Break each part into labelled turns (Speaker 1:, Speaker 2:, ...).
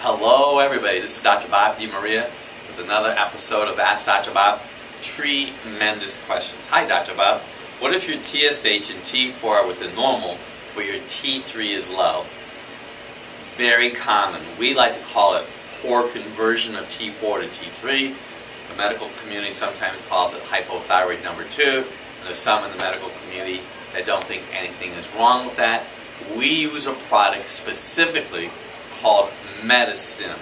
Speaker 1: Hello everybody, this is Dr. Bob DiMaria with another episode of Ask Dr. Bob. Tremendous questions. Hi Dr. Bob, what if your TSH and T4 are within normal, but your T3 is low? Very common. We like to call it poor conversion of T4 to T3. The medical community sometimes calls it hypothyroid number 2, and there's some in the medical community that don't think anything is wrong with that. We use a product specifically called Medistim.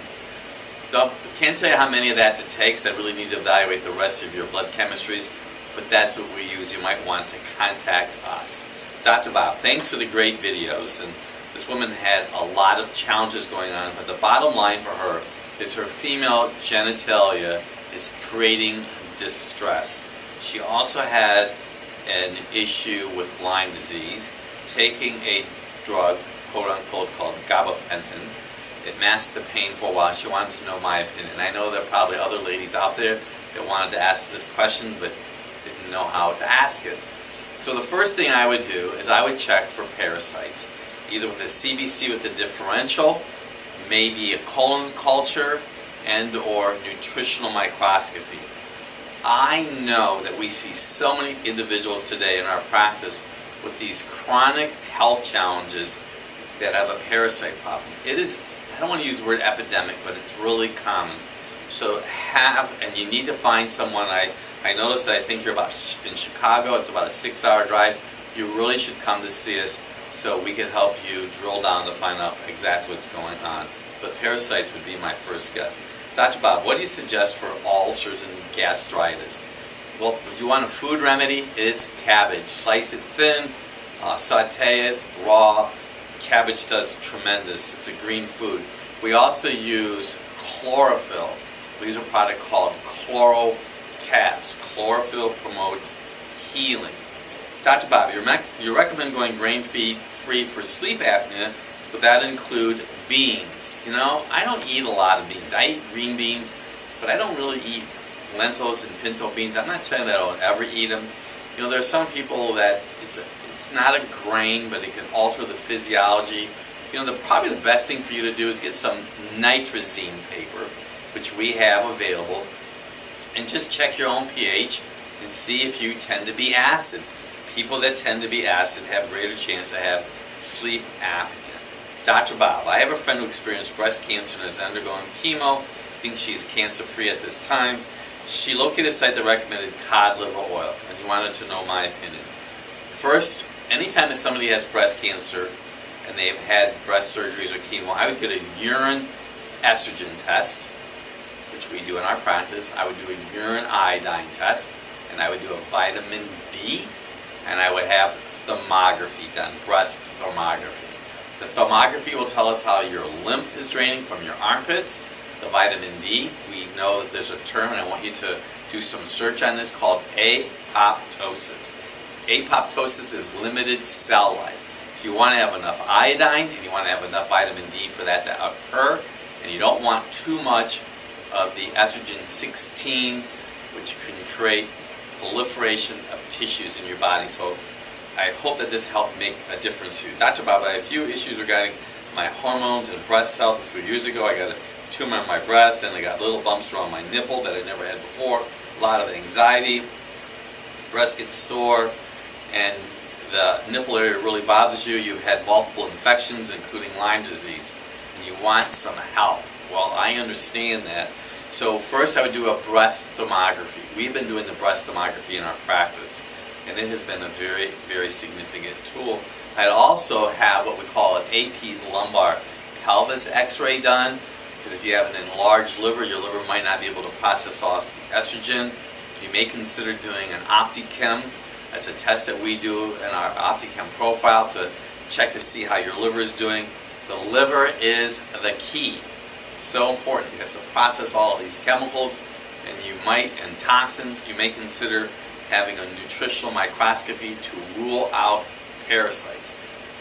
Speaker 1: Can't tell you how many of that to take, because I really need to evaluate the rest of your blood chemistries, but that's what we use. You might want to contact us. Dr. Bob, thanks for the great videos. And this woman had a lot of challenges going on, but the bottom line for her is her female genitalia is creating distress. She also had an issue with Lyme disease, taking a drug, quote unquote, called gabapentin. It masked the pain for a while. She wanted to know my opinion. I know there are probably other ladies out there that wanted to ask this question but didn't know how to ask it. So the first thing I would do is I would check for parasites, either with a CBC with a differential, maybe a colon culture, and or nutritional microscopy. I know that we see so many individuals today in our practice with these chronic health challenges that have a parasite problem. It is, I don't want to use the word epidemic, but it's really common. So and you need to find someone. I noticed that I think you're about in Chicago. It's about a 6-hour drive. You really should come to see us so we can help you drill down to find out exactly what's going on. But parasites would be my first guess. Dr. Bob, what do you suggest for ulcers and gastritis? Well, if you want a food remedy, it's cabbage. Slice it thin, saute it raw. Cabbage does tremendous. It's a green food. We also use chlorophyll. We use a product called ChloroCabs. Chlorophyll promotes healing. Dr. Bob, you recommend going grain-free for sleep apnea. Would that include beans? You know, I don't eat a lot of beans. I eat green beans, but I don't really eat lentils and pinto beans. I'm not telling you that I don't ever eat them. You know, there's some people that it's not a grain, but it can alter the physiology. You know, probably the best thing for you to do is get some nitrazine paper, which we have available, and just check your own pH and see if you tend to be acid. People that tend to be acid have a greater chance to have sleep apnea. Dr. Bob, I have a friend who experienced breast cancer and is undergoing chemo. Thinks she's cancer-free at this time. She located a site that recommended cod liver oil, and he wanted to know my opinion. First, anytime that somebody has breast cancer and they've had breast surgeries or chemo, I would get a urine estrogen test, which we do in our practice. I would do a urine iodine test, and I would do a vitamin D, and I would have thermography done, breast thermography. The thermography will tell us how your lymph is draining from your armpits. The vitamin D, we know that there's a term, and I want you to do some search on this, called apoptosis. Apoptosis is limited cell life. So you want to have enough iodine and you want to have enough vitamin D for that to occur. And you don't want too much of the estrogen 16, which can create proliferation of tissues in your body. So I hope that this helped make a difference for you. Dr. Bob, I have a few issues regarding my hormones and breast health. A few years ago I got a tumor on my breast and I got little bumps around my nipple that I never had before. A lot of anxiety. Breast gets sore, and the nipple area really bothers you. You've had multiple infections, including Lyme disease, and you want some help. Well, I understand that. So first I would do a breast thermography. We've been doing the breast thermography in our practice, and it has been a very, very significant tool. I'd also have what we call an AP lumbar pelvis x-ray done, because if you have an enlarged liver, your liver might not be able to process all the estrogen. You may consider doing an OptiChem. That's a test that we do in our OptiChem profile to check to see how your liver is doing. The liver is the key. It's so important because to process all of these chemicals and toxins, you may consider having a nutritional microscopy to rule out parasites.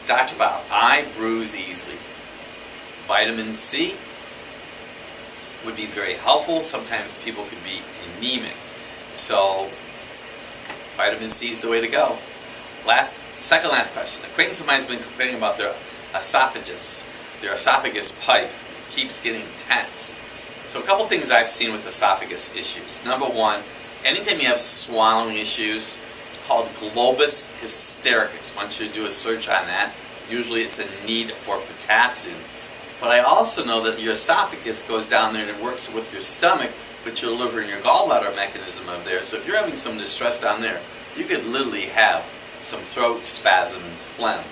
Speaker 1: Dr. Bob, I bruise easily. Vitamin C would be very helpful. Sometimes people could be anemic. So vitamin C is the way to go. Second last question. Acquaintance of mine has been complaining about their esophagus pipe keeps getting tense. So a couple things I've seen with esophagus issues. Number one, anytime you have swallowing issues, it's called globus hystericus. I want you to do a search on that. Usually it's a need for potassium. But I also know that your esophagus goes down there and it works with your stomach, but your liver and your gallbladder mechanism up there. So if you're having some distress down there, you could literally have some throat spasm and phlegm.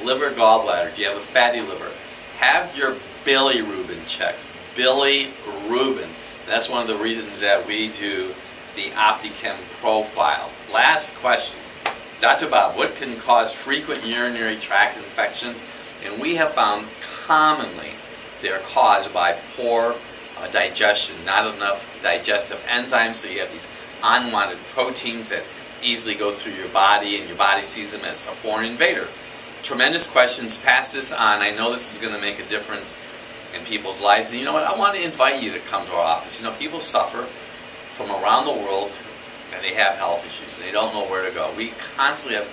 Speaker 1: Liver, gallbladder, do you have a fatty liver? Have your bilirubin checked. Bilirubin. That's one of the reasons that we do the OptiChem profile. Last question. Dr. Bob, what can cause frequent urinary tract infections? And we have found commonly they are caused by poor digestion, not enough digestive enzymes, so you have these unwanted proteins that easily go through your body, and your body sees them as a foreign invader. Tremendous questions. Pass this on. I know this is going to make a difference in people's lives. And you know what? I want to invite you to come to our office. You know, people suffer from around the world, and they have health issues, and they don't know where to go. We constantly have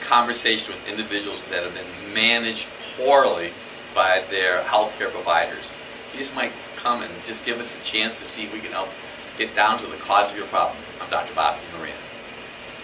Speaker 1: conversation with individuals that have been managed poorly by their healthcare providers. You just might come and just give us a chance to see if we can help get down to the cause of your problem. I'm Dr. Bob DiMaria.